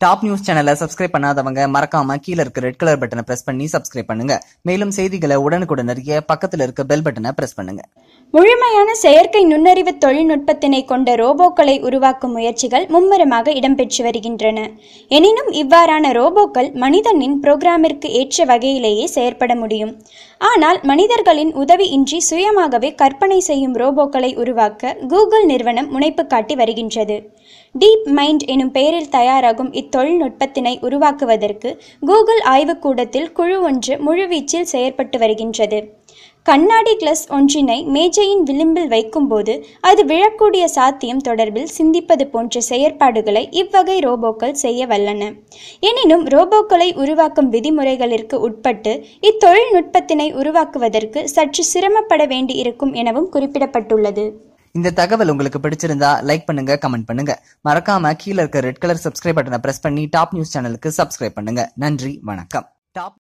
Top news சேனலை subscribe பண்ணாதவங்க மறக்காம கீழ இருக்க ரெட் கலர் பட்டனை பிரஸ் பண்ணி சப்ஸ்கிரைப் பண்ணுங்க. மேலும் செய்திகளை உடனுக்குடன் அறிய பக்கத்துல இருக்க பெல் பட்டனை பிரஸ் பண்ணுங்க. முழுமையான செயற்கை நுண்ணறிவு தொழில்நுட்பத்தினை கொண்ட ரோபோக்களை உருவாக்கும் முயற்சிகள் மும்முரமாக இடம்பெற்று வருகின்றன. எனினும் இவ்வாறான ரோபோக்கள் மனிதனின் புரோகிராமிற்கு ஏற்ற வகையிலேயே செயற்பட முடியும். ஆனால் மனிதர்களின் உதவி இன்றி சுயமாகவே கற்பனை செய்யும் ரோபோக்களை உருவாக்க கூகுள் நிறுவனம் முனைப்பு காட்டி வருகின்றது. டீப் மைண்ட் எனும் பெயரில் தயாராகும் இத்தொழில்நுட்பத்தினை உருவாக்குவதற்கு கூகுள் ஆய்வுக்கூடத்தில் குழு ஒன்று முழுவீச்சில் செயற்பட்டு வருகின்றது. கண்ணாடி கிளாஸ் ஒன்றினை மேஜையின் விளிம்பில் வைக்கும்போது அது விழக்கூடிய சாத்தியம் தொடர்பில் சிந்திப்பது போன்ற செயற்பாடுகளை இவ்வகை ரோபோக்கள் செய்ய வல்லன. எனினும் ரோபோக்களை உருவாக்கும் விதிமுறைகளிற்கு உட்பட்டு இத்தொழில்நுட்பத்தினை உருவாக்குவதற்கு சற்று சிரமப்பட வேண்டி இருக்கும் எனவும் குறிப்பிடப்பட்டுள்ளது. இந்த தகவல் உங்களுக்கு பிடிச்சிருந்தா லைக் பண்ணுங்க, கமெண்ட் பண்ணுங்க. மறக்காம கீழ இருக்க ரெட் கலர் சப்ஸ்கிரைப் பட்டனை பிரஸ் பண்ணி டாப் நியூஸ் சேனலுக்கு சப்ஸ்கிரைப் பண்ணுங்க. நன்றி, வணக்கம்.